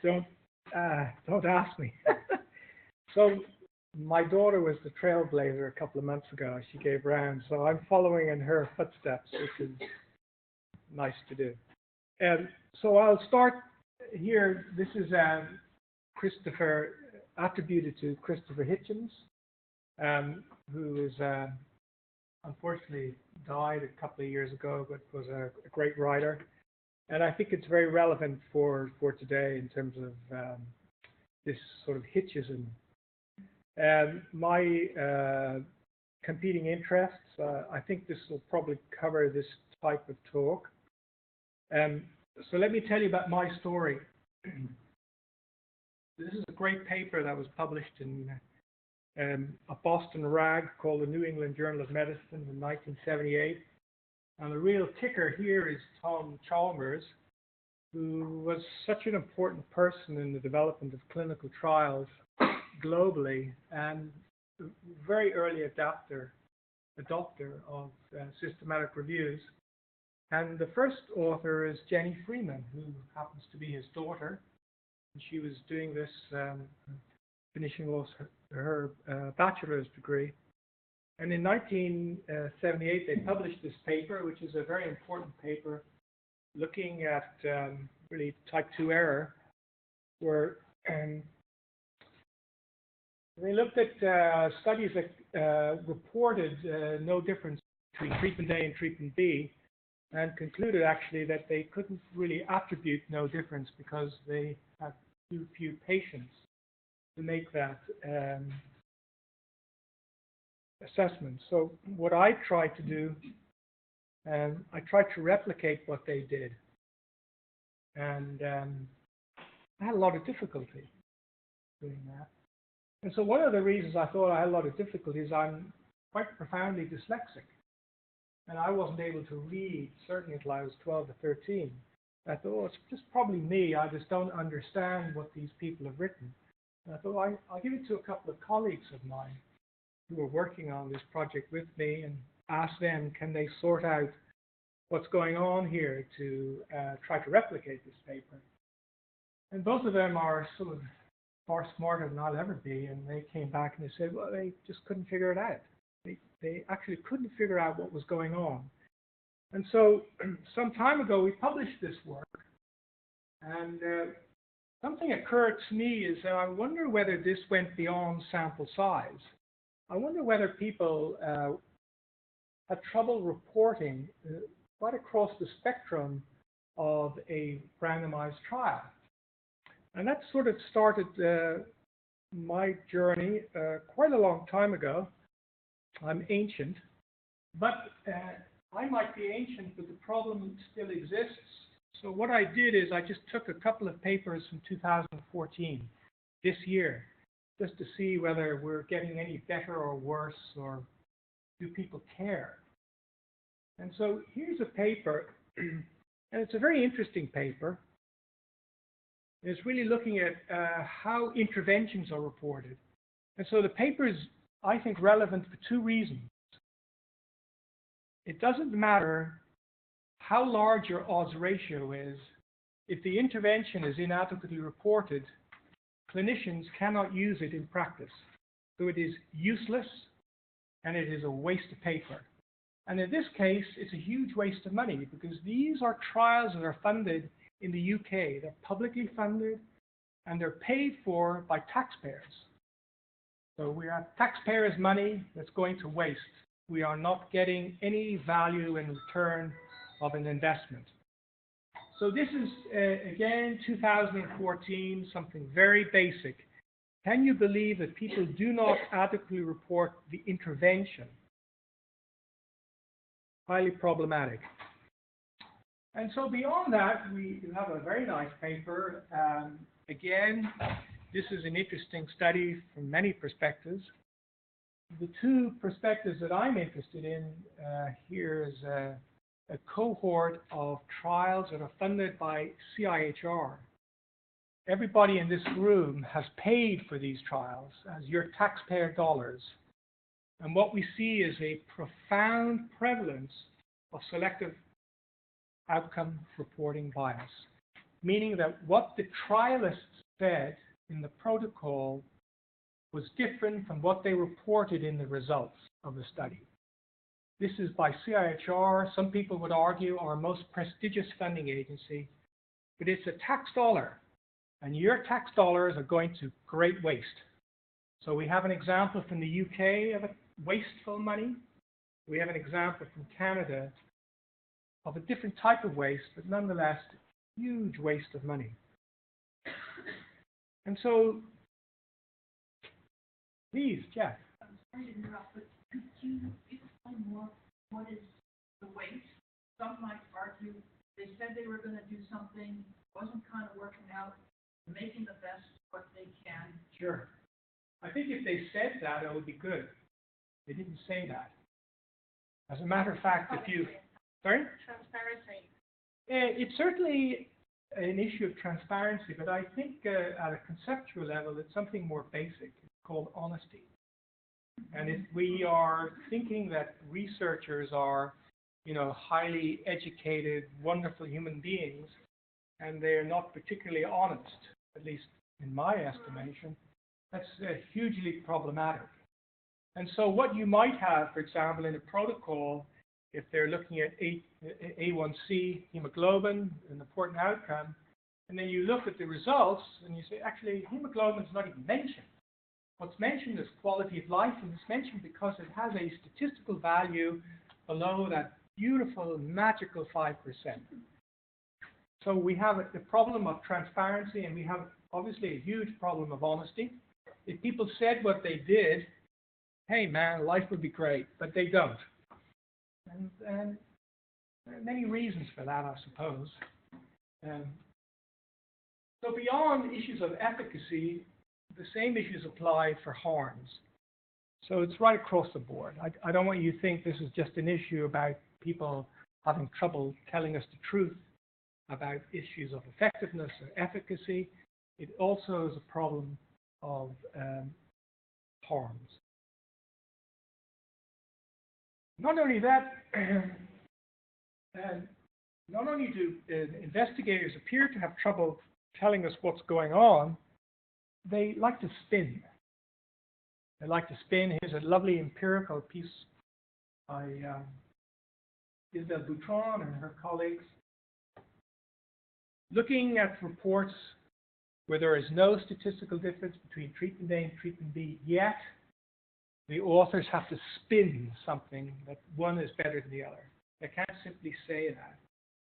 Don't don't ask me. So my daughter was the trailblazer a couple of months ago. She gave rounds, so I'm following in her footsteps, which is nice to do. So I'll start here. This is Christopher, attributed to Christopher Hitchens, who is unfortunately died a couple of years ago, but was a great writer. And I think it's very relevant for today in terms of this sort of Hitchism. My competing interests, I think this will probably cover this type of talk. So let me tell you about my story. This is a great paper that was published in a Boston rag called the New England Journal of Medicine in 1978. And the real kicker here is Tom Chalmers, who was such an important person in the development of clinical trials globally and very early adopter of systematic reviews. And the first author is Jenny Freeman, who happens to be his daughter. And she was doing this, finishing off her bachelor's degree. And in 1978, they published this paper, which is a very important paper, looking at really type 2 error, where they looked at studies that reported no difference between treatment A and treatment B, and concluded actually that they couldn't really attribute no difference because they had too few patients to make that assessment. So what I tried to do, I tried to replicate what they did. And I had a lot of difficulty doing that. And so one of the reasons I thought I had a lot of difficulty is I'm quite profoundly dyslexic. And I wasn't able to read, certainly until I was 12 or 13. I thought, oh, it's just probably me. I just don't understand what these people have written. And I thought, I'll give it to a couple of colleagues of mine who were working on this project with me and ask them, can they sort out what's going on here to try to replicate this paper. And both of them are sort of far smarter than I'll ever be. And they came back and they said, well, they just couldn't figure it out. They actually couldn't figure out what was going on. And so some time ago, we published this work. And something occurred to me is that I wonder whether this went beyond sample size. I wonder whether people had trouble reporting right across the spectrum of a randomized trial. And that sort of started my journey quite a long time ago. I'm ancient, but I might be ancient, but the problem still exists. So what I did is I just took a couple of papers from 2014, this year, just to see whether we're getting any better or worse, or do people care. And so here's a paper, and it's a very interesting paper. It's really looking at how interventions are reported. And so the paper is, I think, relevant for two reasons. It doesn't matter how large your odds ratio is. If the intervention is inadequately reported, clinicians cannot use it in practice. So it is useless, and it is a waste of paper. And in this case, it's a huge waste of money, because these are trials that are funded in the UK. They're publicly funded, and they're paid for by taxpayers. So we have taxpayers' money that's going to waste. We are not getting any value in return of an investment. So this is, again, 2014, something very basic. Can you believe that people do not adequately report the intervention? Highly problematic. And so beyond that, we have a very nice paper. Again, this is an interesting study from many perspectives. The two perspectives that I'm interested in here is a cohort of trials that are funded by CIHR. Everybody in this room has paid for these trials as your taxpayer dollars. And what we see is a profound prevalence of selective outcome reporting bias. meaning that what the trialists said in the protocol was different from what they reported in the results of the study. This is by CIHR. Some people would argue our most prestigious funding agency, but it's a tax dollar, and your tax dollars are going to great waste. So we have an example from the UK of a wasteful money. We have an example from Canada of a different type of waste, but nonetheless, huge waste of money. And so, please, Jeff. I'm sorry to interrupt, but could you explain more what is the waste? Some might argue they said they were going to do something, wasn't kind of working out, making the best what they can. Sure. I think if they said that, it would be good. They didn't say that. As a matter of fact, if you... Sorry? Transparency. It's certainly an issue of transparency, but I think at a conceptual level, it's something more basic. It's called honesty. And if we are thinking that researchers are, you know, highly educated, wonderful human beings, and they're not particularly honest, at least in my estimation, that's hugely problematic. And so what you might have, for example, in a protocol, if they're looking at A1C, hemoglobin, an important outcome, and then you look at the results and you say, actually, hemoglobin is not even mentioned. What's mentioned is quality of life, and it's mentioned because it has a statistical value below that beautiful, magical 5%. So we have the problem of transparency, and we have obviously a huge problem of honesty. If people said what they did, hey man, life would be great, but they don't. And there are many reasons for that, I suppose. So beyond issues of efficacy, the same issues apply for harms. So it's right across the board. I don't want you to think this is just an issue about people having trouble telling us the truth about issues of effectiveness or efficacy. It also is a problem of harms. Not only that, not only do investigators appear to have trouble telling us what's going on, they like to spin. They like to spin. Here's a lovely empirical piece by Isabelle Boutron and her colleagues, looking at reports where there is no statistical difference between treatment A and treatment B, yet the authors have to spin something that one is better than the other. They can't simply say that.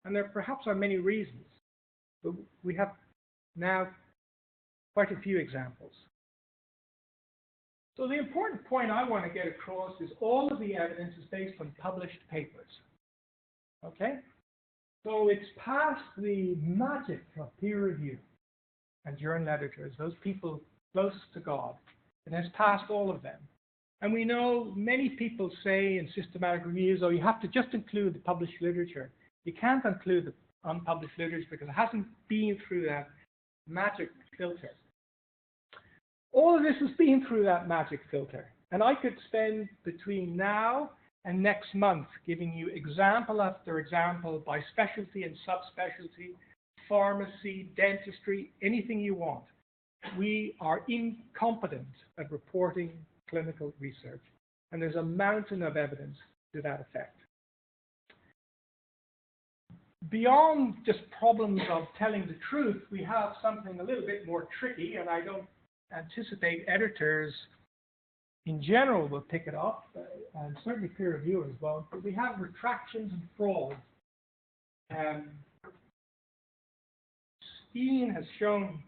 And there perhaps are many reasons, but we have now quite a few examples. So the important point I want to get across is all of the evidence is based on published papers. Okay? So it's past the magic of peer review and journal editors, those people closest to God. It has passed all of them. And we know many people say in systematic reviews, oh, you have to just include the published literature. You can't include the unpublished literature because it hasn't been through that magic filter. All of this has been through that magic filter. And I could spend between now and next month giving you example after example by specialty and subspecialty, pharmacy, dentistry, anything you want. We are incompetent at reporting clinical research. And there's a mountain of evidence to that effect. Beyond just problems of telling the truth, we have something a little bit more tricky, and I don't anticipate editors in general will pick it up, and certainly peer reviewers won't, but we have retractions and fraud. Steen has shown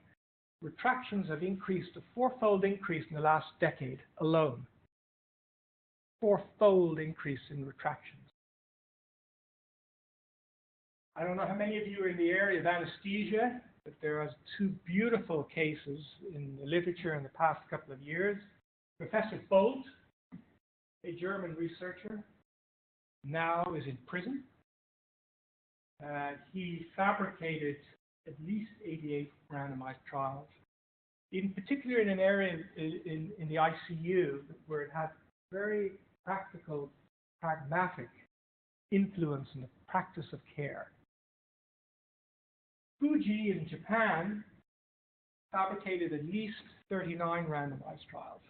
retractions have increased, a fourfold increase in the last decade alone. Fourfold increase in retractions. I don't know how many of you are in the area of anesthesia, but there are two beautiful cases in the literature in the past couple of years. Professor Bolt, a German researcher, now is in prison. He fabricated at least 88 randomized trials, in particular in an area in the ICU where it had very practical, pragmatic influence in the practice of care. Fuji in Japan fabricated at least 39 randomized trials.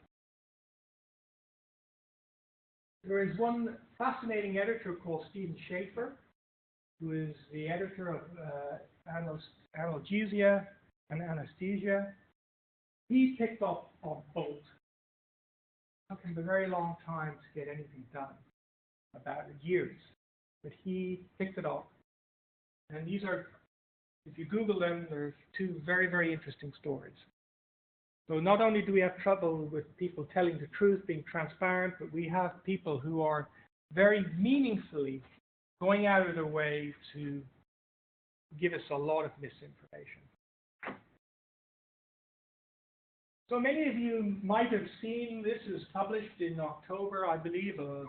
There is one fascinating editor called Stephen Schaefer, who is the editor of Analgesia and Anesthesia. He picked up on both. It took him a very long time to get anything done, about years, but he picked it up. And these are, if you Google them, they're two very, very interesting stories. So not only do we have trouble with people telling the truth, being transparent, but we have people who are very meaningfully going out of their way to give us a lot of misinformation. So many of you might have seen this is published in October, I believe, of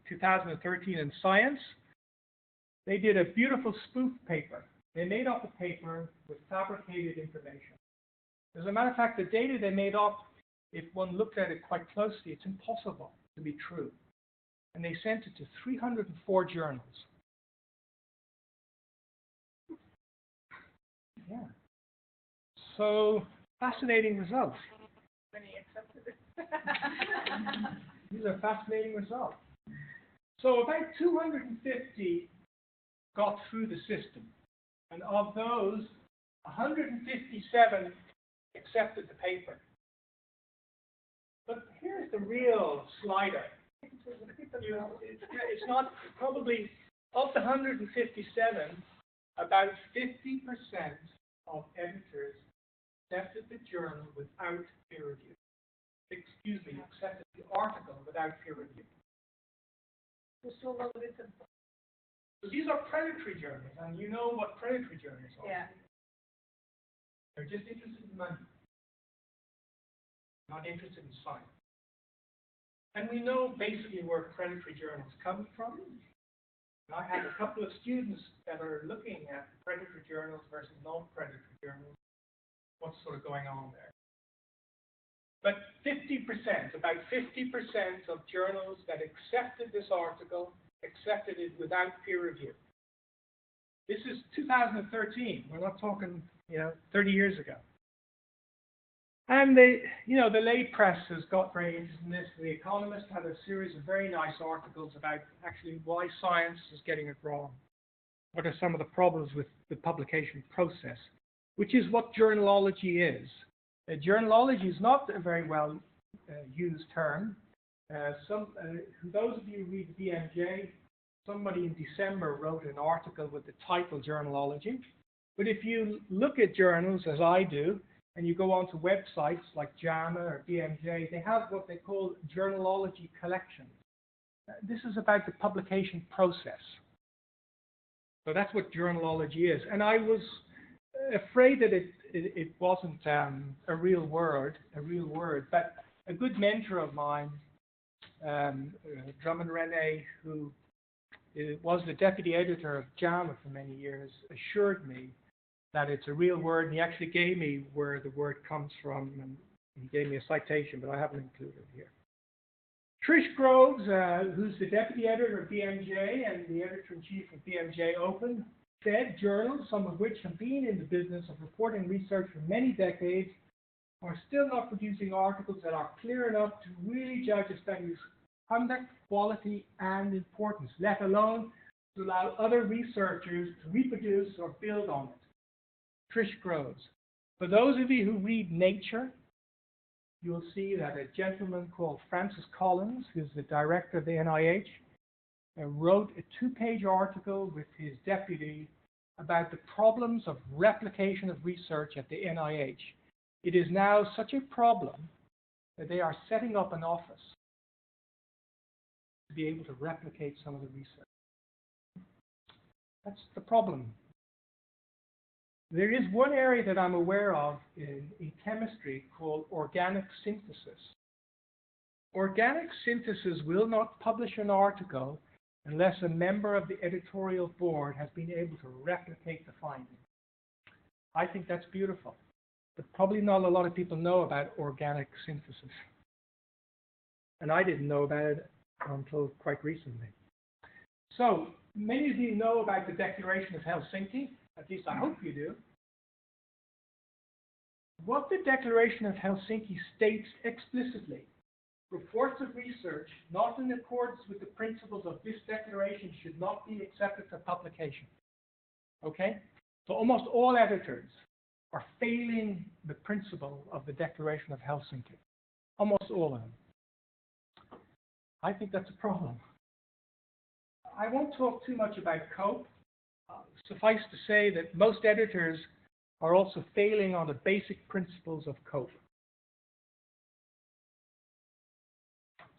2013 in Science. They did a beautiful spoof paper. They made up a paper with fabricated information. As a matter of fact, the data they made up, if one looked at it quite closely, it's impossible to be true. And they sent it to 304 journals. Yeah. So, fascinating results. Many accepted it. These are fascinating results. So about 250 got through the system. And of those, 157 accepted the paper. But here's the real slider. It's not probably of the 157, about 50% of editors accepted the journal without peer review. Excuse me, accepted the article without peer review. So these are predatory journals, and you know what predatory journals are. Yeah. They're just interested in money, not interested in science. And we know basically where predatory journals come from. And I have a couple of students that are looking at predatory journals versus non-predatory journals, what's sort of going on there. But 50%, about 50% of journals that accepted this article accepted it without peer review. This is 2013. We're not talking, 30 years ago. And the lay press has got very interested in this. The Economist had a series of very nice articles about actually why science is getting it wrong. What are some of the problems with the publication process, which is what journalology is. Journalology is not a very well used term. Those of you who read BMJ, somebody in December wrote an article with the title Journalology. But if you look at journals, as I do, and you go onto websites like JAMA or BMJ, they have what they call journalology collections. This is about the publication process. So that's what journalology is. And I was afraid that it wasn't a real word, but a good mentor of mine, Drummond René, who was the deputy editor of JAMA for many years, assured me that it's a real word, and he actually gave me where the word comes from, and he gave me a citation, but I haven't included it here. Trish Groves, who's the deputy editor of BMJ and the editor-in-chief of BMJ Open, said journals, some of which have been in the business of reporting research for many decades, are still not producing articles that are clear enough to really judge a study's conduct, quality, and importance, let alone to allow other researchers to reproduce or build on it. Trish Groves. For those of you who read Nature, you'll see that a gentleman called Francis Collins, who's the director of the NIH, wrote a 2-page article with his deputy about the problems of replication of research at the NIH. It is now such a problem that they are setting up an office to be able to replicate some of the research. That's the problem. There is one area that I'm aware of in chemistry called organic synthesis. Organic synthesis will not publish an article unless a member of the editorial board has been able to replicate the findings. I think that's beautiful, but probably not a lot of people know about organic synthesis. And I didn't know about it until quite recently. So, many of you know about the Declaration of Helsinki. At least I hope you do. What the Declaration of Helsinki states explicitly: reports of research not in accordance with the principles of this declaration should not be accepted for publication. Okay? So almost all editors are failing the principle of the Declaration of Helsinki. Almost all of them. I think that's a problem. I won't talk too much about COPE. Suffice to say that most editors are also failing on the basic principles of COPE.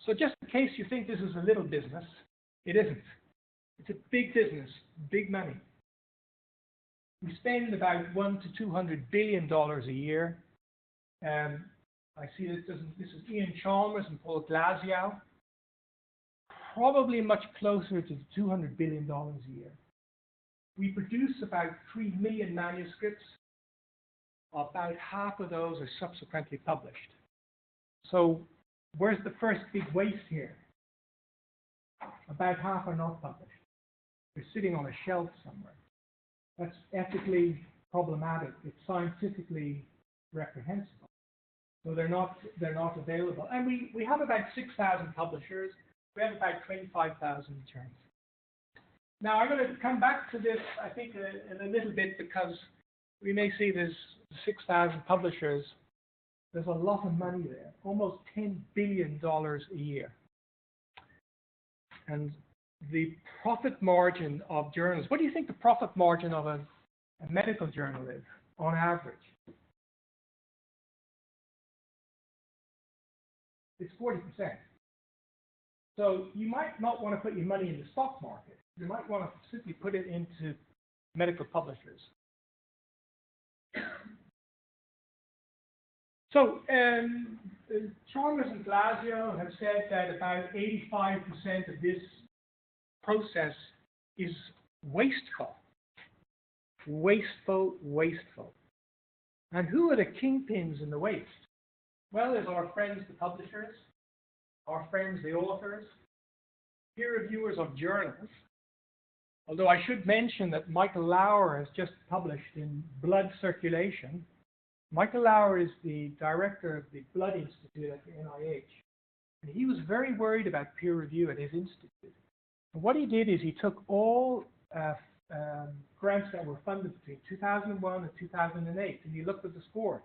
So just in case you think this is a little business, it isn't. It's a big business, big money. We spend about $100 to $200 billion a year. I see this is Ian Chalmers and Paul Glasgow. Probably much closer to $200 billion a year. We produce about 3 million manuscripts. About half of those are subsequently published. So where's the first big waste here? About half are not published. They're sitting on a shelf somewhere. That's ethically problematic. It's scientifically reprehensible. So they're not available. And we have about 6,000 publishers. We have about 25,000 journals. Now I'm going to come back to this, I think, in a little bit, because we may see there's 6,000 publishers. There's a lot of money there, almost $10 billion a year. And the profit margin of journals, what do you think the profit margin of a medical journal is on average? It's 40%. So you might not want to put your money in the stock market. You might want to simply put it into medical publishers. So Chalmers and Glasgow have said that about 85% of this process is wasteful. Wasteful. And who are the kingpins in the waste? Well, there's our friends, the publishers, our friends, the authors, peer reviewers of journals. Although I should mention that Michael Lauer has just published in Blood Circulation. Michael Lauer is the director of the Blood Institute at the NIH. And he was very worried about peer review at his institute. And what he did is he took all grants that were funded between 2001 and 2008, and he looked at the scores.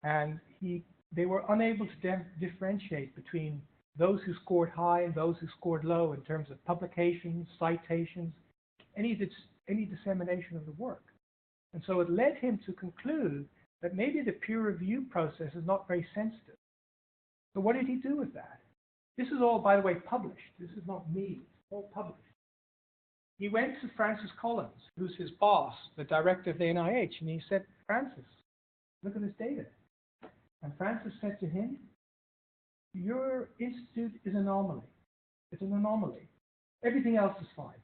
And they were unable to differentiate between those who scored high and those who scored low in terms of publications, citations, any dissemination of the work. And so it led him to conclude that maybe the peer review process is not very sensitive. So what did he do with that? This is all, by the way, published. This is not me. It's all published. He went to Francis Collins, who's his boss, the director of the NIH, and he said, Francis, look at this data. And Francis said to him, your institute is an anomaly. It's an anomaly. Everything else is fine.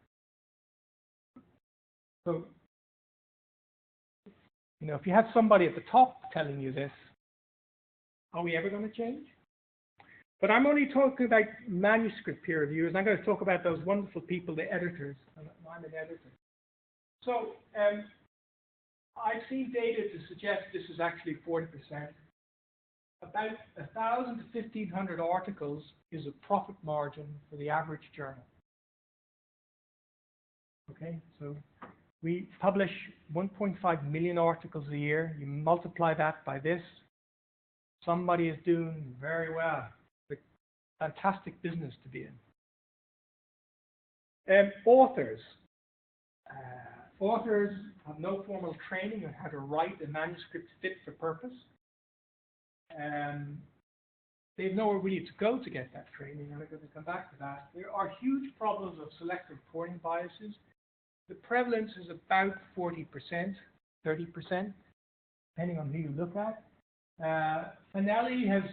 So, if you have somebody at the top telling you this, are we ever going to change? But I'm only talking about manuscript peer reviewers. I'm going to talk about those wonderful people, the editors. I'm an editor. So I've seen data to suggest this is actually 40%. About 1,000 to 1,500 articles is a profit margin for the average journal. Okay, so we publish 1.5 million articles a year. You multiply that by this. Somebody is doing very well. It's a fantastic business to be in. Authors. Authors have no formal training on how to write a manuscript fit for purpose. They have nowhere really to go to get that training, and I'm going to come back to that. There are huge problems of selective reporting biases. The prevalence is about 40%, 30%, depending on who you look at. Fanelli has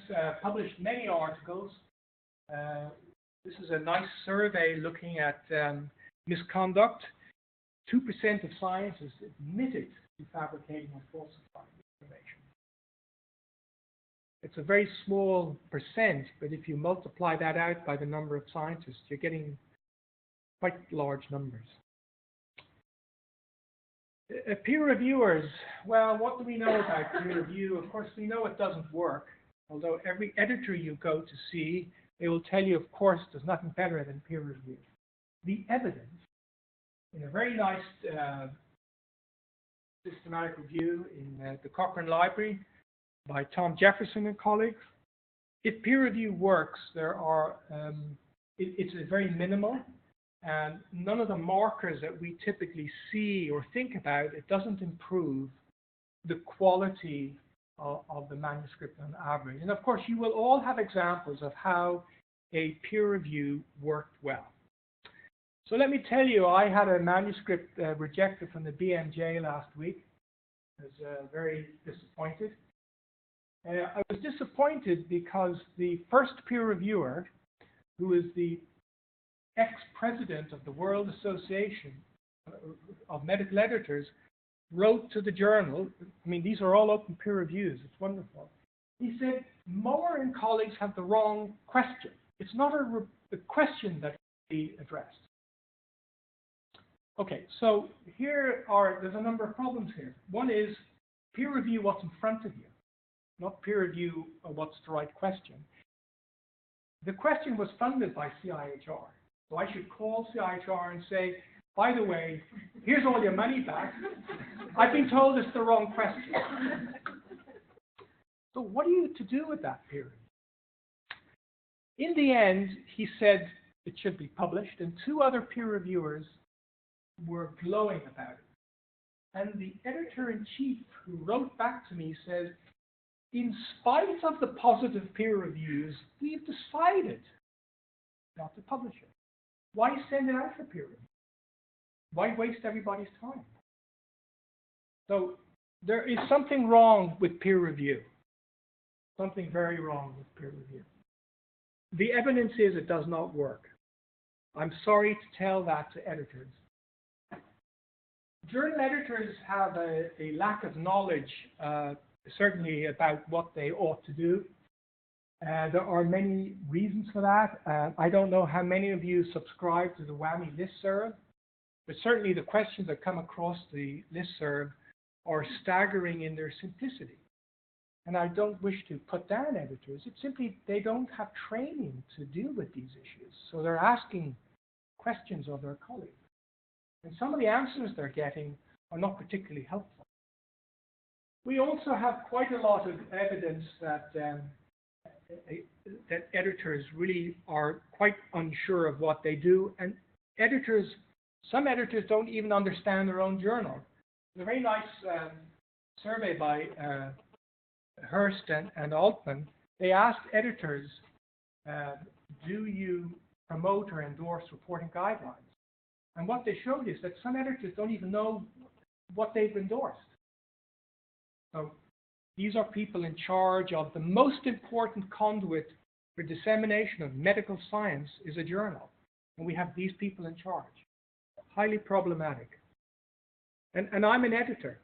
published many articles. This is a nice survey looking at misconduct. 2% of science is admitted to fabricating or falsifying information. It's a very small percent, but if you multiply that out by the number of scientists, you're getting quite large numbers. Peer reviewers, well, what do we know about peer review? Of course, we know it doesn't work, although every editor you go to see, they will tell you, of course, there's nothing better than peer review. The evidence, in a very nice systematic review in the Cochrane Library by Tom Jefferson and colleagues, if peer review works, there are, it's very minimal, and none of the markers that we typically see or think about, it doesn't improve the quality of the manuscript on average. And of course, you will all have examples of how a peer review worked well. So let me tell you, I had a manuscript rejected from the BMJ last week. I was very disappointed. I was disappointed because the first peer reviewer, who is the ex-president of the World Association of Medical Editors, wrote to the journal. I mean, these are all open peer reviews. It's wonderful. He said, Moher and colleagues have the wrong question. It's not the question that we addressed. Okay, so there's a number of problems here. One is peer review what's in front of you, not peer review what's the right question. The question was funded by CIHR. So I should call CIHR and say, by the way, here's all your money back. I've been told it's the wrong question. So what are you to do with that peer review? In the end, he said it should be published, and two other peer reviewers were glowing about it. And the editor-in-chief who wrote back to me says, in spite of the positive peer reviews, we've decided not to publish it. Why send it out for peer review? Why waste everybody's time? So there is something wrong with peer review. Something very wrong with peer review. The evidence is it does not work. I'm sorry to tell that to editors. Journal editors have a lack of knowledge, certainly about what they ought to do. There are many reasons for that. I don't know how many of you subscribe to the WAMI listserv, but certainly the questions that come across the listserv are staggering in their simplicity. And I don't wish to put down editors. It's simply they don't have training to deal with these issues. So they're asking questions of their colleagues. And some of the answers they're getting are not particularly helpful. We also have quite a lot of evidence that that editors really are quite unsure of what they do, and some editors don't even understand their own journal. There's a very nice survey by Hurst and Altman. They asked editors, do you promote or endorse reporting guidelines? And what they showed is that some editors don't even know what they've endorsed. So these are people in charge of the most important conduit for dissemination of medical science is a journal. And we have these people in charge. Highly problematic. And I'm an editor.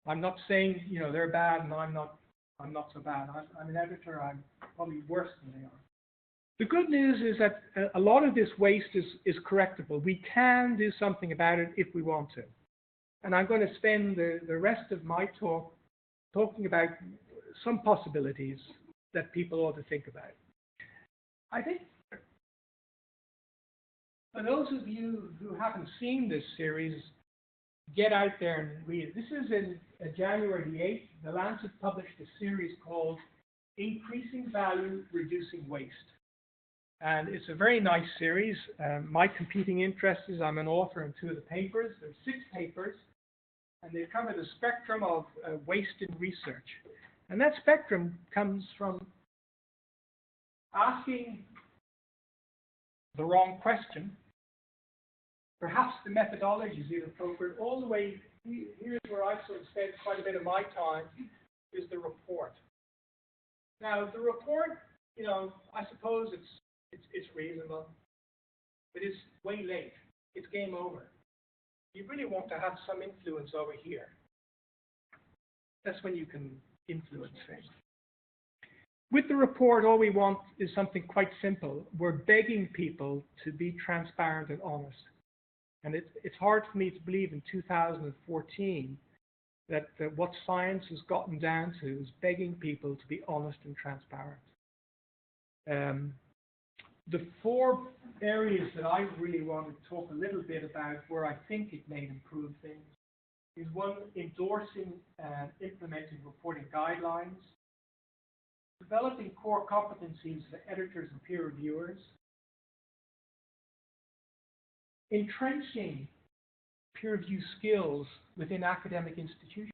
I'm not saying, you know, they're bad and I'm not so bad. I'm an editor. I'm probably worse than they are. The good news is that a lot of this waste is correctable. We can do something about it if we want to. And I'm going to spend the rest of my talk talking about some possibilities that people ought to think about. I think for those of you who haven't seen this series, get out there and read it. This is in January the 8th. The Lancet published a series called Increasing Value, Reducing Waste. And it's a very nice series. My competing interest is I'm an author in two of the papers. There's 6 papers, and they cover the spectrum of waste in research. And that spectrum comes from asking the wrong question. Perhaps the methodology is inappropriate. All the way, here's where I sort of spend quite a bit of my time, is the report. Now, the report, you know, I suppose it's reasonable, but it's way late. It's game over. You really want to have some influence over here. That's when you can influence things. With the report, all we want is something quite simple. We're begging people to be transparent and honest. And it's hard for me to believe in 2014 that what science has gotten down to is begging people to be honest and transparent. The four areas that I really want to talk a little bit about where I think it may improve things is one, endorsing and implementing reporting guidelines, developing core competencies for editors and peer reviewers, entrenching peer review skills within academic institutions,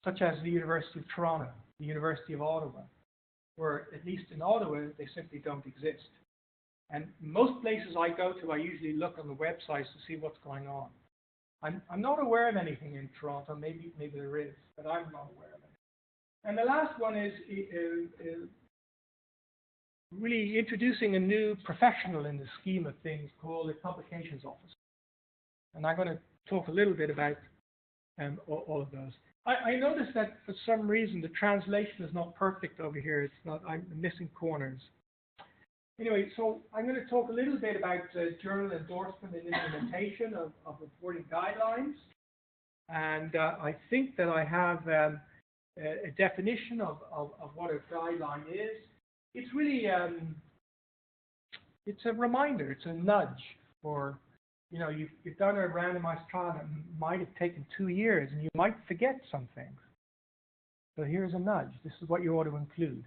such as the University of Toronto, the University of Ottawa, where, at least in Ottawa, they simply don't exist. And most places I go to, I usually look on the websites to see what's going on. I'm not aware of anything in Toronto. Maybe there is, but I'm not aware of it. And the last one is really introducing a new professional in the scheme of things called a publications officer. And I'm going to talk a little bit about all of those. I noticed that for some reason the translation is not perfect over here. It's not. I'm missing corners. Anyway, so I'm going to talk a little bit about journal endorsement and implementation of reporting guidelines. And I think that I have a definition of what a guideline is. It's really, it's a reminder, it's a nudge for, you know, you've done a randomized trial that might have taken 2 years and you might forget some things. So here's a nudge. This is what you ought to include.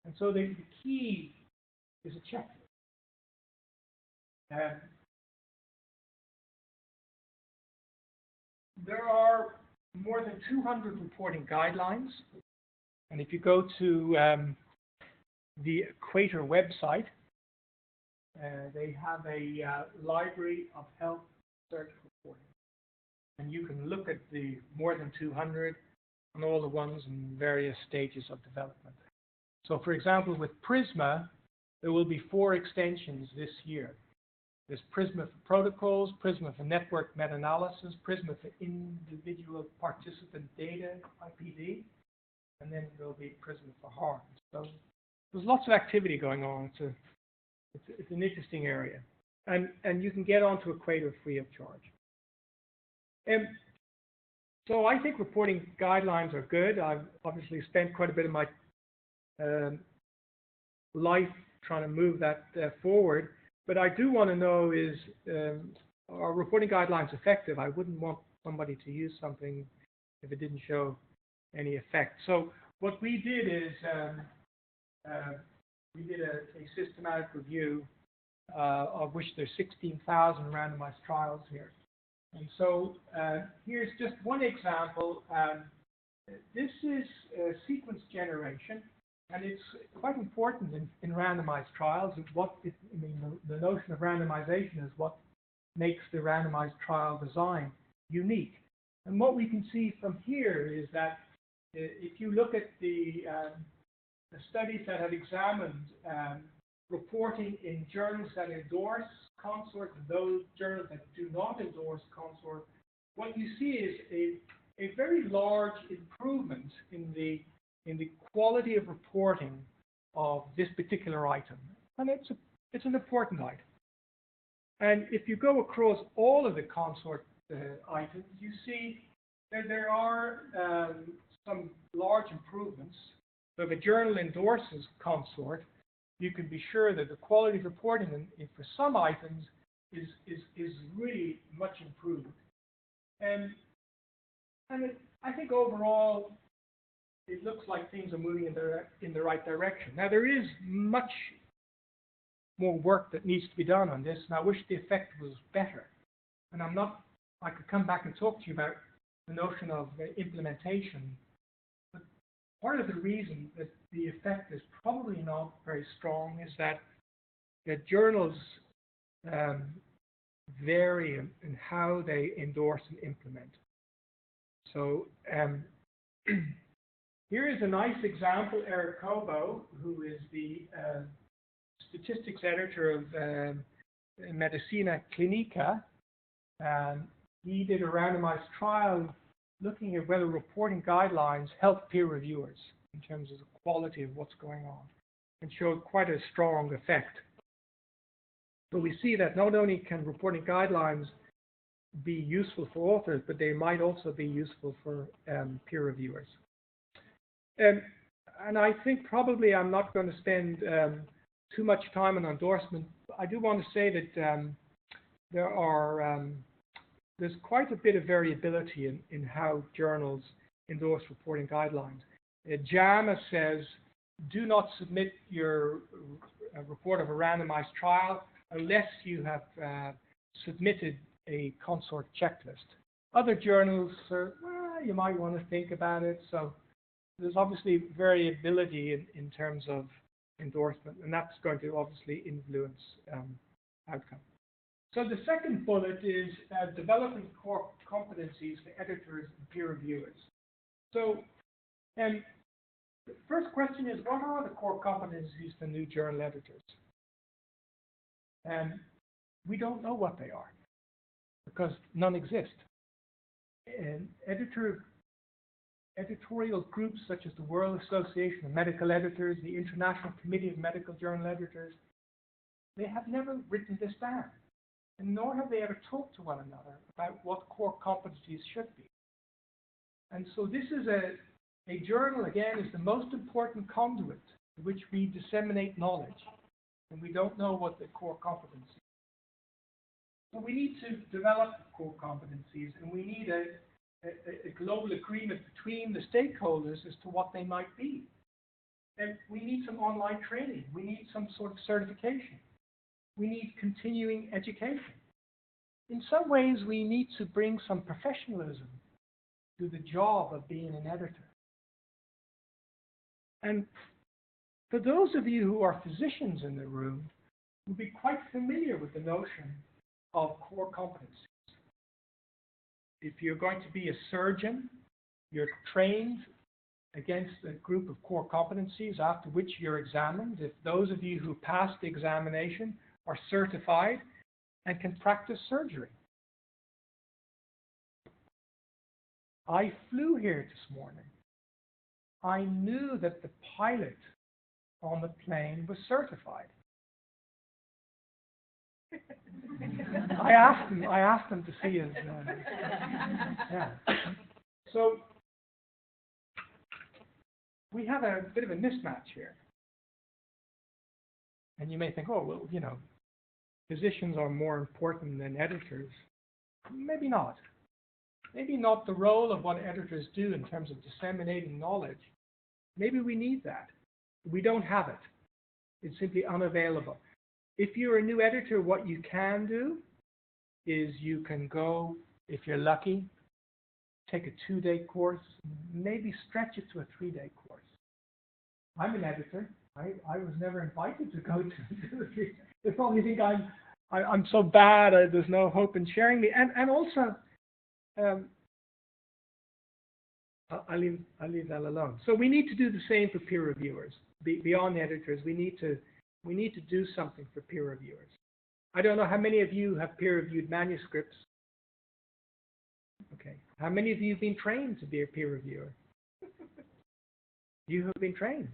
And so the key is a checklist. There are more than 200 reporting guidelines. And if you go to the Equator website, they have a library of health search reporting. And you can look at the more than 200 and all the ones in various stages of development. So for example, with Prisma, there will be 4 extensions this year. There's Prisma for protocols, Prisma for network meta-analysis, Prisma for individual participant data, IPD, and then there'll be Prisma for harm. So there's lots of activity going on. It's an interesting area. And you can get onto Equator free of charge. So I think reporting guidelines are good. I've obviously spent quite a bit of my life trying to move that forward. But I do want to know is, are reporting guidelines effective? I wouldn't want somebody to use something if it didn't show any effect. So what we did is we did a systematic review of which there's 16,000 randomized trials here. And so here's just one example. This is sequence generation. And it's quite important in randomized trials. The notion of randomization is what makes the randomized trial design unique. And what we can see from here is that if you look at the studies that have examined reporting in journals that endorse consort and those journals that do not endorse consort, what you see is a very large improvement in the quality of reporting of this particular item. And it's an important item. And if you go across all of the consort items, you see that there are some large improvements. So if a journal endorses consort, you can be sure that the quality of reporting for some items is really much improved. And I think overall, it looks like things are moving in the right direction. Now, there is much more work that needs to be done on this, and I wish the effect was better. And I could come back and talk to you about the notion of implementation. But part of the reason that the effect is probably not very strong is that the journals vary in how they endorse and implement. So here is a nice example. Eric Cobo, who is the statistics editor of Medicina Clinica, he did a randomized trial looking at whether reporting guidelines help peer reviewers in terms of the quality of what's going on, and showed quite a strong effect. So we see that not only can reporting guidelines be useful for authors, but they might also be useful for peer reviewers. And I think probably I'm not going to spend too much time on endorsement. I do want to say that there's quite a bit of variability in how journals endorse reporting guidelines. JAMA says, do not submit your report of a randomized trial unless you have submitted a consort checklist. Other journals, well, you might want to think about it. So there's obviously variability in terms of endorsement, and that's going to obviously influence outcome. So the second bullet is developing core competencies for editors and peer reviewers. So the first question is, what are the core competencies for new journal editors? And we don't know what they are because none exist. And editorial groups such as the World Association of Medical Editors, the International Committee of Medical Journal Editors, they have never written this down. And nor have they ever talked to one another about what core competencies should be. And so this is a journal, again, is the most important conduit to which we disseminate knowledge. And we don't know what the core competencies are. So we need to develop core competencies, and we need a global agreement between the stakeholders as to what they might be. And we need some online training. We need some sort of certification. We need continuing education. In some ways, we need to bring some professionalism to the job of being an editor. And for those of you who are physicians in the room, you'll be quite familiar with the notion of core competencies. If you're going to be a surgeon, you're trained against a group of core competencies after which you're examined. If those of you who passed the examination are certified and can practice surgery. I flew here this morning. I knew that the pilot on the plane was certified. I asked him to see his. Yeah. So we have a bit of a mismatch here. And you may think, oh, well, you know, physicians are more important than editors. Maybe not. Maybe not the role of what editors do in terms of disseminating knowledge. Maybe we need that. We don't have it. It's simply unavailable. If you're a new editor, what you can do is you can go, if you're lucky, take a 2-day course, maybe stretch it to a 3-day course. I'm an editor. I was never invited to go to a 3-day. They probably think I'm so bad, there's no hope in sharing me. And also, I'll leave that alone. So we need to do the same for peer reviewers. Beyond editors, we need to do something for peer reviewers. I don't know how many of you have peer-reviewed manuscripts. Okay. How many of you have been trained to be a peer reviewer? You have been trained.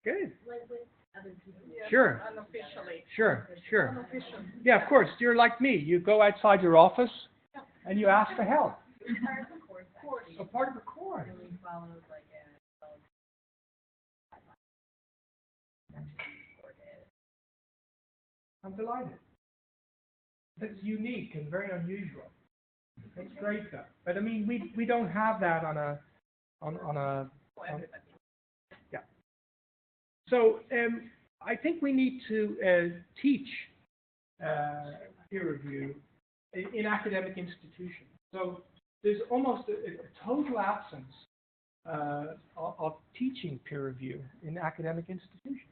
Good. Like with other people. Yeah, Sure. unofficially. Sure. Unofficial. Yeah, of course. You're like me. You go outside your office and you ask for help. Part of the course, actually. So part of the course. And we followed like a I'm delighted. That's unique and very unusual. That's great, though. But I mean, we don't have that on a. Yeah. So I think we need to teach peer review in academic institutions. So there's almost a total absence of teaching peer review in academic institutions.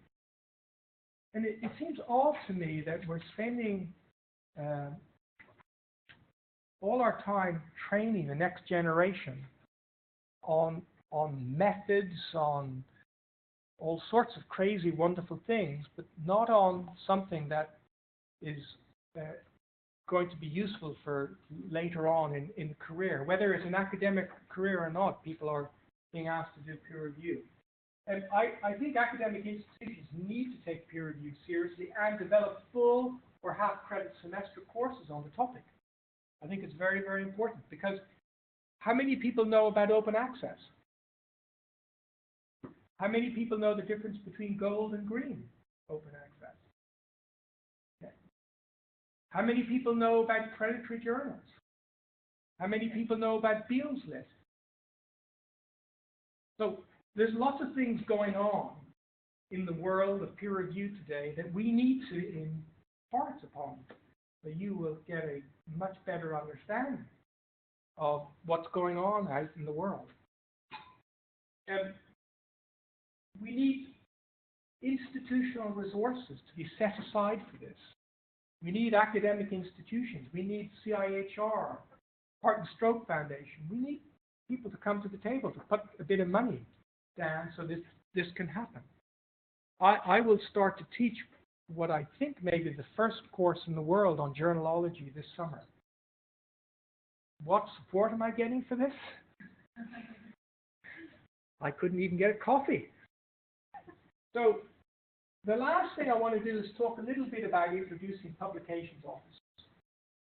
And it seems odd to me that we're spending all our time training the next generation on methods, on all sorts of crazy, wonderful things, but not on something that is going to be useful for later on in career. Whether it's an academic career or not, people are being asked to do peer review. And I think academic institutions need to take peer review seriously and develop full or half-credit semester courses on the topic. I think it's very, very important because how many people know about open access? How many people know the difference between gold and green open access? Okay. How many people know about predatory journals? How many people know about Beale's list? So there's lots of things going on in the world of peer review today that we need to impart upon, so you will get a much better understanding of what's going on out in the world. We need institutional resources to be set aside for this. We need academic institutions. We need CIHR, Heart and Stroke Foundation. We need people to come to the table to put a bit of money down so this can happen. I will start to teach what I think may be the first course in the world on journalology this summer. What support am I getting for this? I couldn't even get a coffee. So the last thing I want to do is talk a little bit about introducing publications officers.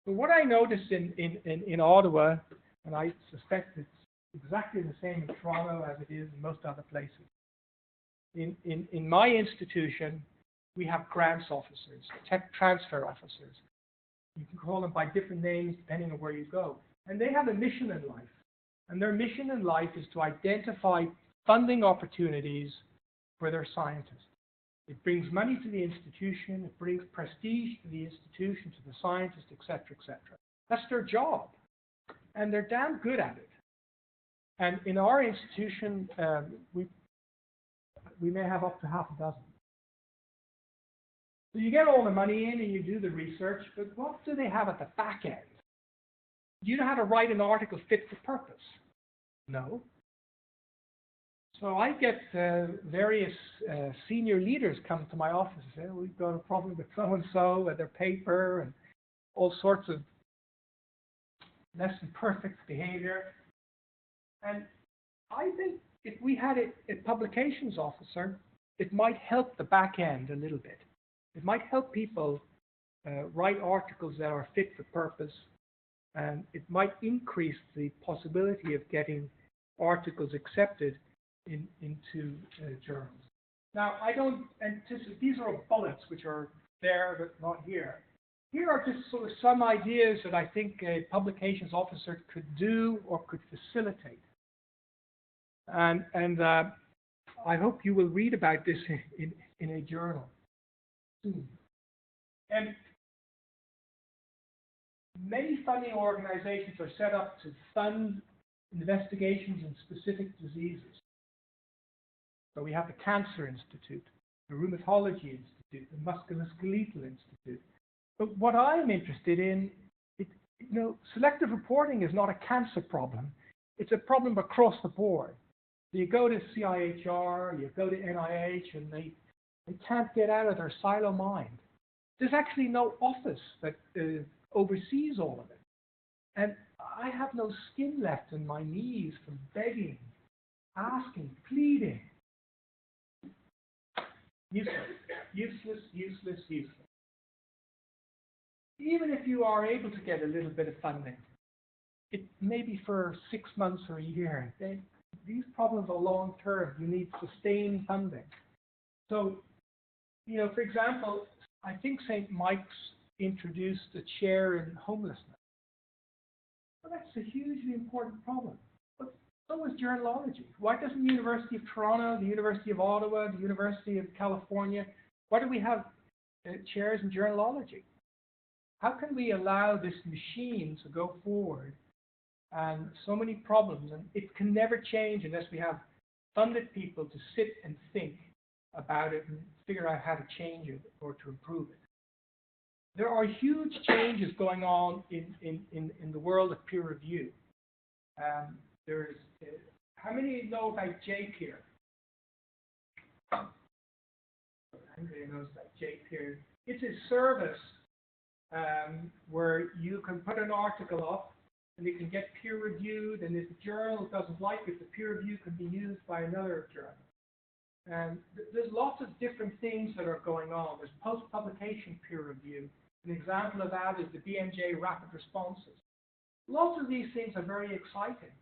So what I noticed in Ottawa, and I suspect it's exactly the same in Toronto as it is in most other places. In my institution, we have grants officers, tech transfer officers. You can call them by different names depending on where you go. And they have a mission in life. And their mission in life is to identify funding opportunities for their scientists. It brings money to the institution, it brings prestige to the institution, to the scientist, et cetera, et cetera. That's their job. And they're damn good at it. And in our institution, we may have up to half a dozen. So you get all the money in and you do the research, but what do they have at the back end? Do you know how to write an article fit for purpose? No. So I get various senior leaders come to my office and say, we've got a problem with so-and-so and their paper and all sorts of less than perfect behavior. And I think if we had a publications officer, it might help the back end a little bit. It might help people write articles that are fit for purpose, and it might increase the possibility of getting articles accepted into journals. Now, I don't anticipate, these are bullets which are there but not here. Here are just sort of some ideas that I think a publications officer could do or could facilitate. And I hope you will read about this in a journal soon. And many funding organizations are set up to fund investigations in specific diseases. So we have the Cancer Institute, the Rheumatology Institute, the Musculoskeletal Institute. But what I'm interested in, selective reporting is not a cancer problem. It's a problem across the board. So you go to CIHR, you go to NIH, and they can't get out of their silo mind. There's actually no office that oversees all of it. And I have no skin left in my knees from begging, asking, pleading. Useless, useless, useless, useless. Even if you are able to get a little bit of funding, it may be for 6 months or a year. These problems are long-term. You need sustained funding. So, for example, I think St. Mike's introduced a chair in homelessness. Well, that's a hugely important problem. But so is journalology. Why doesn't the University of Toronto, the University of Ottawa, the University of California, why do we have chairs in journalology? How can we allow this machine to go forward and so many problems, and it can never change unless we have funded people to sit and think about it and figure out how to change it or to improve it. There are huge changes going on in the world of peer review. There's how many know about JPeer? Everybody knows about JPeer. It's a service where you can put an article up and it can get peer reviewed, and if the journal doesn't like it, the peer review can be used by another journal. And there's lots of different things that are going on. There's post-publication peer review. An example of that is the BMJ rapid responses. Lots of these things are very exciting,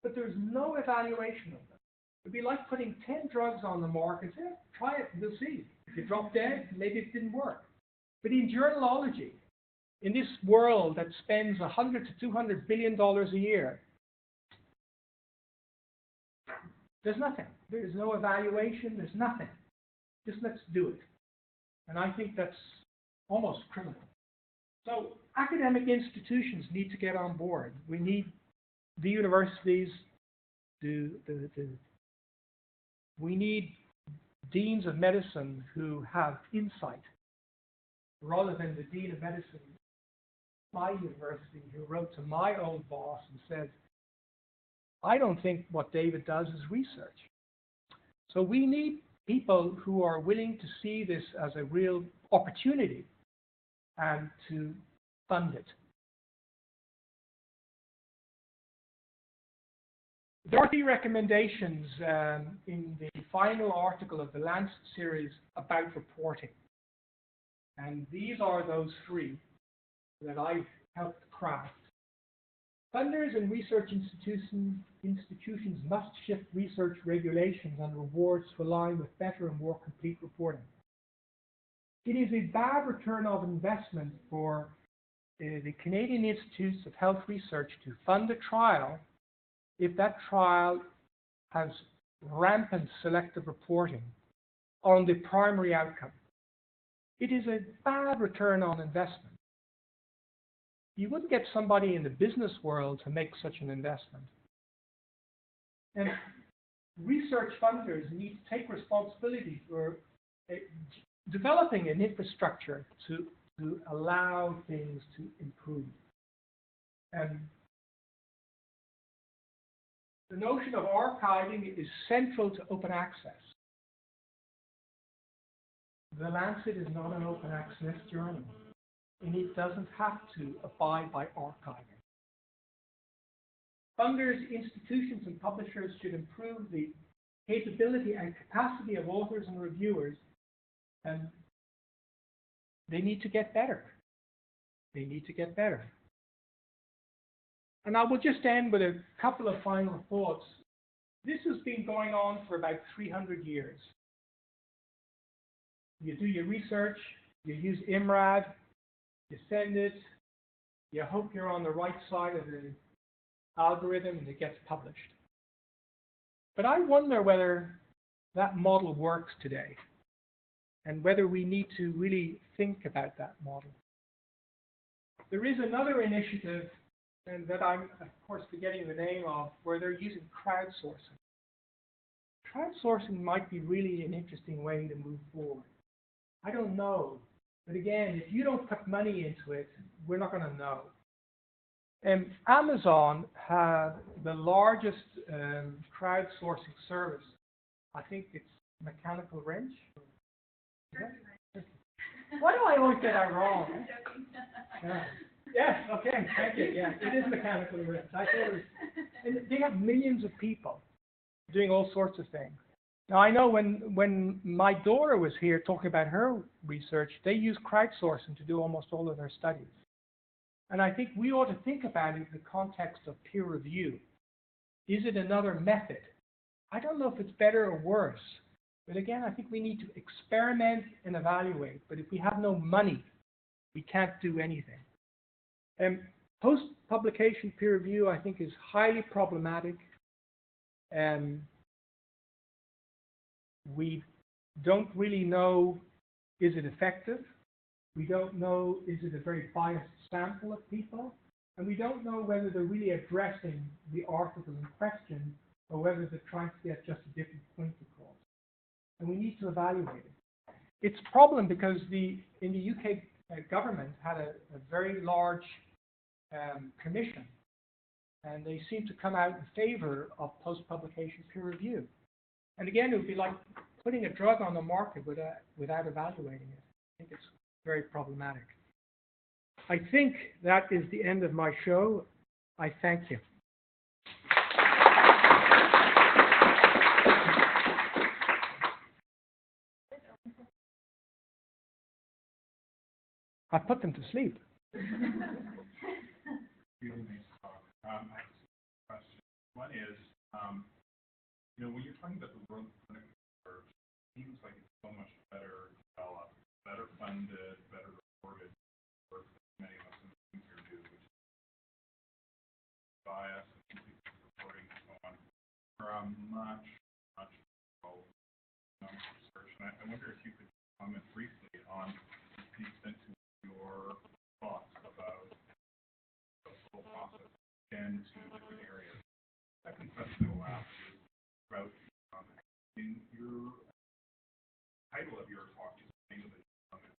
but there's no evaluation of them. It'd be like putting 10 drugs on the market and say, try it and we'll see. If you drop dead, maybe it didn't work. But in journalology, in this world that spends $100 to $200 billion a year, there's nothing. There's no evaluation. There's nothing. Just let's do it. And I think that's almost criminal. So academic institutions need to get on board. We need the universities, we need deans of medicine who have insight, rather than the dean of medicine at my university who wrote to my old boss and said, I don't think what David does is research. So we need people who are willing to see this as a real opportunity and to fund it. There are 3 recommendations in the final article of the Lancet series about reporting. And these are those 3 that I've helped craft. Funders and research institutions must shift research regulations and rewards to align with better and more complete reporting. It is a bad return of investment for the Canadian Institutes of Health Research to fund a trial if that trial has rampant selective reporting on the primary outcome. It is a bad return on investment. You wouldn't get somebody in the business world to make such an investment. And research funders need to take responsibility for developing an infrastructure to allow things to improve. And the notion of archiving is central to open access. The Lancet is not an open access journal, and it doesn't have to abide by archiving. Funders, institutions, and publishers should improve the capability and capacity of authors and reviewers, and they need to get better. They need to get better. And I will just end with a couple of final thoughts. This has been going on for about 300 years. You do your research, you use IMRAD, you send it, you hope you're on the right side of the algorithm and it gets published. But I wonder whether that model works today and whether we need to really think about that model. There is another initiative, and that I'm, of course, forgetting the name of, where they're using crowdsourcing. Crowdsourcing might be really an interesting way to move forward. I don't know. But again, if you don't put money into it, we're not going to know. Amazon had the largest crowdsourcing service. I think it's Mechanical Wrench. Why do I always get that wrong? Yeah. Yes, okay, thank you. Yeah, it is Mechanical Wrench. I thought it was, and they have millions of people doing all sorts of things. Now, I know when my daughter was here talking about her research, they use crowdsourcing to do almost all of their studies. And I think we ought to think about it in the context of peer review. Is it another method? I don't know if it's better or worse. But again, I think we need to experiment and evaluate. But if we have no money, we can't do anything. Post-publication peer review, I think, is highly problematic. We don't really know, is it effective? We don't know, is it a very biased sample of people? And we don't know whether they're really addressing the article in question or whether they're trying to get just a different point across. And we need to evaluate it. It's a problem because in the UK government had a very large commission, and they seem to come out in favor of post-publication peer review. And again, it would be like putting a drug on the market without evaluating it. I think it's very problematic. I think that is the end of my show. I thank you. I put them to sleep. Really nice talk. I have two questions. One is, when you're talking about the world of clinical research, it seems like it's so much better developed, better funded, better reported, work that many of us in the room here do, which is bias and complete reporting and so on, for a much, much more economic research. And I wonder if you could comment briefly on the extent to your thoughts about the whole process and to different areas. Second question I will ask is about in your title of your talk is sustainable economic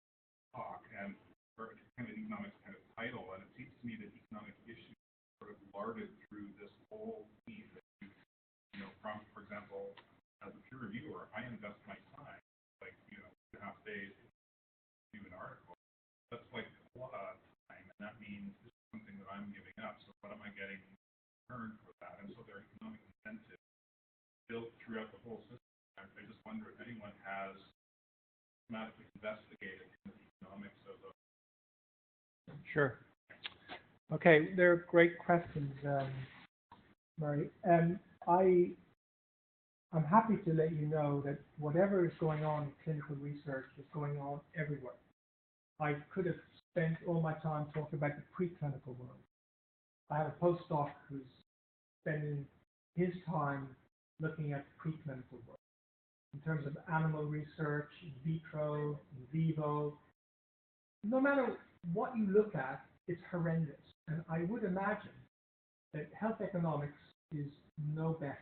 talk, and or kind of an economics kind of title, and it seems to me that economic issues sort of larded through this whole theme that from, for example, as a peer reviewer, I invest my time, like 2.5 days to do an article. That's like a lot of time, and that means this is something that I'm giving up. So what am I getting in return for that? And so there are economic incentives built throughout the whole system. I just wonder if anyone has systematically investigated the economics of the. Sure. Okay, they're great questions, Murray. I'm happy to let you know that whatever is going on in clinical research is going on everywhere. I could have spent all my time talking about the preclinical world. I have a postdoc who's spending his time looking at the preclinical world in terms of animal research, in vitro, in vivo. No matter what you look at, it's horrendous. And I would imagine that health economics is no better.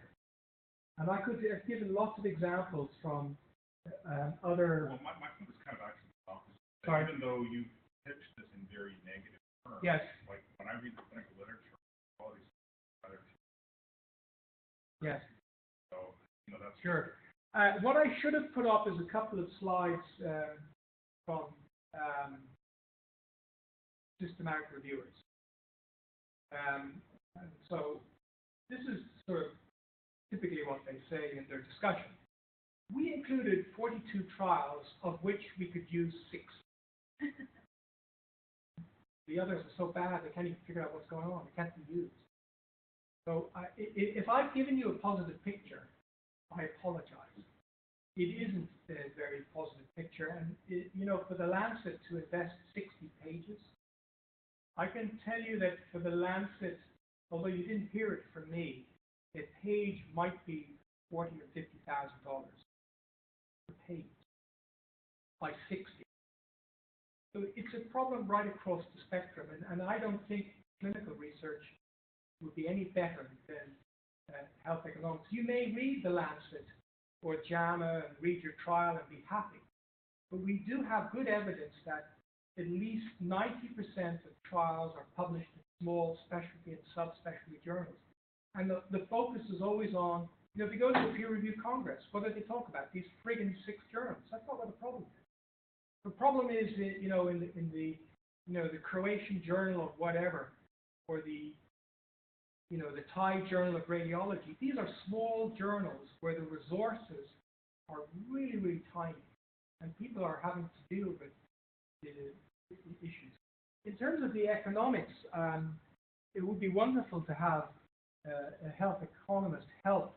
And I could have given lots of examples from other. Well, my point was kind of actually the opposite. Sorry. Even though you pitched this in very negative terms, yes. Like when I read the clinical literature, all these literature. Yes. So that's sure. What I should have put up is a couple of slides from systematic reviewers. So this is sort of typically what they say in their discussion. We included 42 trials, of which we could use 6. The others are so bad they can't even figure out what's going on. They can't be used. So if I've given you a positive picture, I apologize. It isn't a very positive picture, and for the Lancet to invest 60 pages, I can tell you that for the Lancet, although you didn't hear it from me, a page might be $40,000 or $50,000 per page by 60. So it's a problem right across the spectrum, and I don't think clinical research would be any better than health economics. You may read the Lancet or JAMA and read your trial and be happy, but we do have good evidence that at least 90% of trials are published in small specialty and subspecialty journals. And the focus is always on, if you go to a peer-reviewed congress, what do they talk about? These friggin' 6 journals. That's not what the problem is. The problem is, in the Croatian journal of whatever, or the Thai journal of radiology. These are small journals where the resources are really, really tiny, and people are having to deal with the issues. In terms of the economics, it would be wonderful to have a health economist help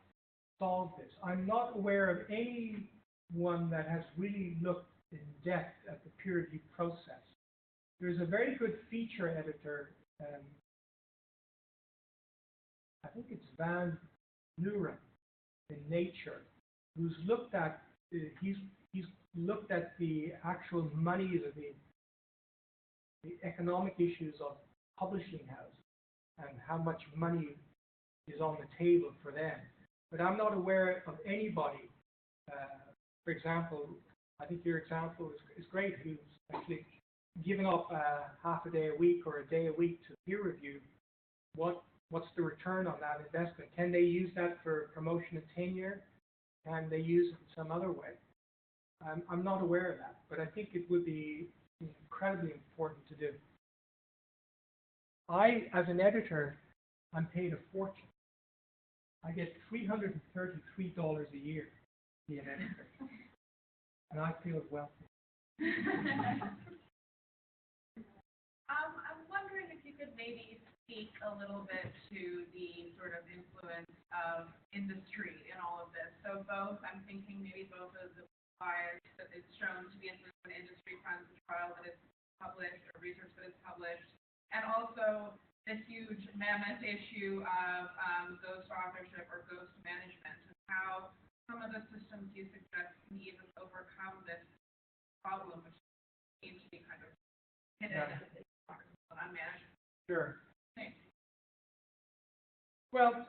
solve this. I'm not aware of anyone that has really looked in depth at the peer review process. There's a very good feature editor, I think it's Van Nuren in Nature, who's looked at he's looked at the actual money, the economic issues of publishing houses and how much money is on the table for them. But I'm not aware of anybody, for example, I think your example is great, who's actually given up half a day a week or a day a week to peer review. What's the return on that investment? Can they use that for promotion and tenure? Can they use it in some other way? I'm not aware of that, but I think it would be incredibly important to do. As an editor, I'm paid a fortune. I get $333 a year to be an editor, and I feel wealthy. could maybe speak a little bit to the sort of influence of industry in all of this. So both, I'm thinking maybe both of the bias that is shown to be influenced when industry funds a trial that is published or research that is published, and also the huge mammoth issue of ghost authorship or ghost management, and how some of the systems you suggest can even overcome this problem, which seems to be kind of hidden and unmanaged. Sure. Thanks. Well,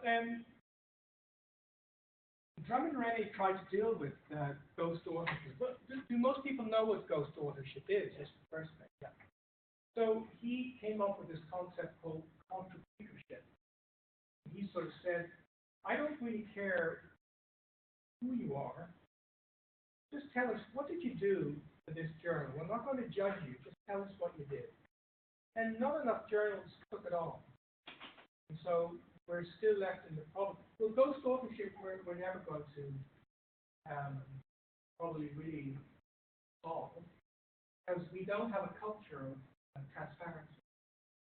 Drummond Rennie tried to deal with ghost authorship. But do most people know what ghost authorship is? That's the first thing. Yeah. So he came up with this concept called contributorship. He sort of said, I don't really care who you are. Just tell us, what did you do for this journal? We're not going to judge you. Just tell us what you did. And not enough journals took it on. And so we're still left in the problem. Well, ghost authorship, we're never going to probably really solve, because we don't have a culture of transparency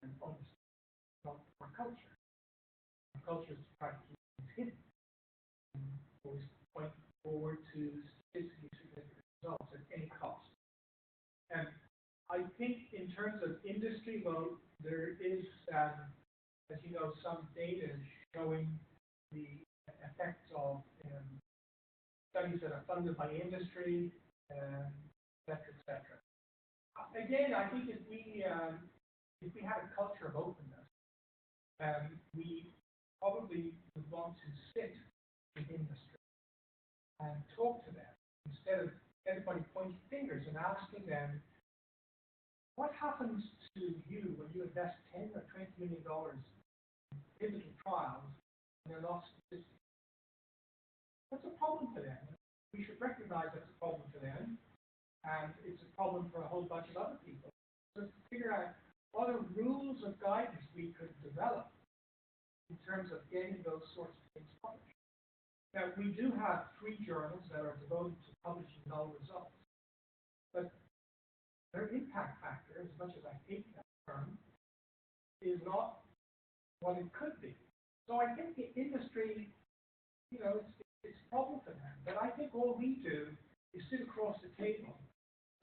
and honesty. Not our culture. Our culture is to try to keep things hidden. And always point forward to statistically significant results at any cost. And I think in terms of industry, well, there is, as you know, some data showing the effects of studies that are funded by industry, et cetera, et cetera. Again, I think if we had a culture of openness, we probably would want to sit with industry and talk to them instead of everybody pointing fingers and asking them, what happens to you when you invest $10 or $20 million in pivotal trials and they're not statistical? That's a problem for them. We should recognize that's a problem for them, and it's a problem for a whole bunch of other people. So to figure out what are rules of guidance we could develop in terms of getting those sorts of things published. Now, we do have 3 journals that are devoted to publishing null results, but their impact factor, as much as I hate that term, is not what it could be. So I think the industry, it's a problem for them. But I think all we do is sit across the table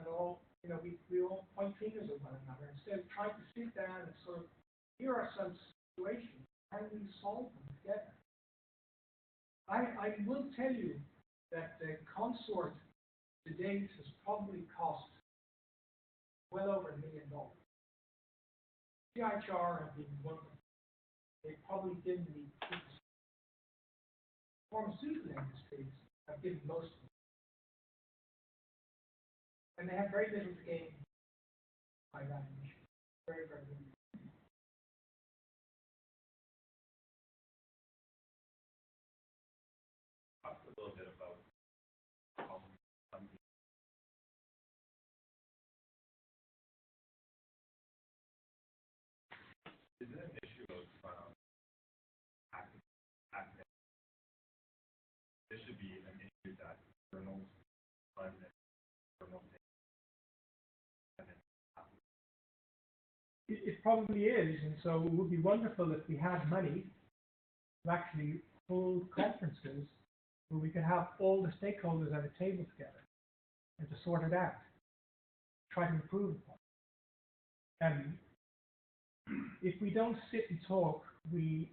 and we all point fingers at one another instead of trying to sit down and sort of, here are some situations, how do we solve them together? I will tell you that the consort to date has probably cost well over $1 million. CIHR have been one of them. They probably didn't need this. Pharmaceutical industries have given most of them. And they have very little to gain by that initiative. Very, very little. Talk a little bit about is it an issue of academic? This should be an issue that journals fund and journals It probably is, and so it would be wonderful if we had money to actually hold conferences where we could have all the stakeholders at a table together and to sort it out, try to improve upon it. And if we don't sit and talk, we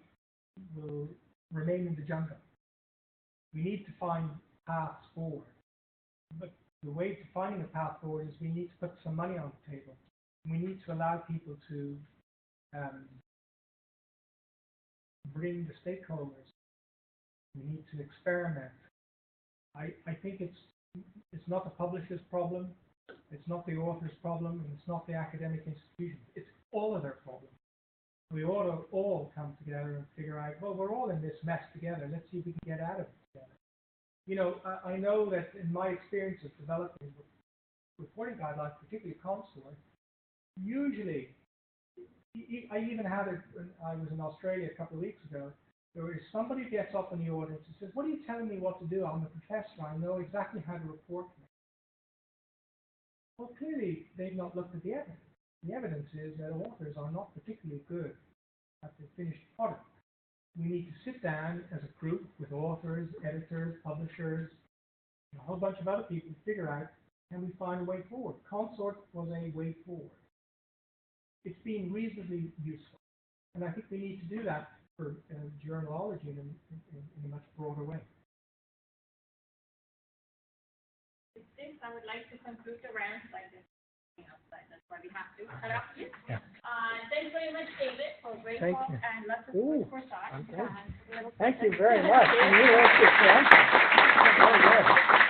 will remain in the jungle. We need to find paths forward. But the way to finding a path forward is we need to put some money on the table. We need to allow people to bring the stakeholders. We need to experiment. I think it's not the publisher's problem, it's not the author's problem, and it's not the academic institutions. It's all of their problems. We ought to all come together and figure out, well, we're all in this mess together. Let's see if we can get out of it together. I know that in my experience of developing reporting guidelines, particularly consort, usually, I even had it when I was in Australia a couple of weeks ago, where somebody gets up in the audience and says, what are you telling me what to do? I'm a professor. I know exactly how to report to me. Well, clearly, they've not looked at the evidence. the evidence is that authors are not particularly good at the finished product. We need to sit down as a group with authors, editors, publishers, and a whole bunch of other people to figure out, can we find a way forward? Consort was a way forward. It's been reasonably useful. And I think we need to do that for journalology in a much broader way. With this, I would like to conclude the round by this. That's why we have to cut off here. Yeah. Thanks very much, David, for a great Thank talk you. and lots of Ooh, food for thought. okay. And we'll- Thank you very much. And you also, Frank. Very good.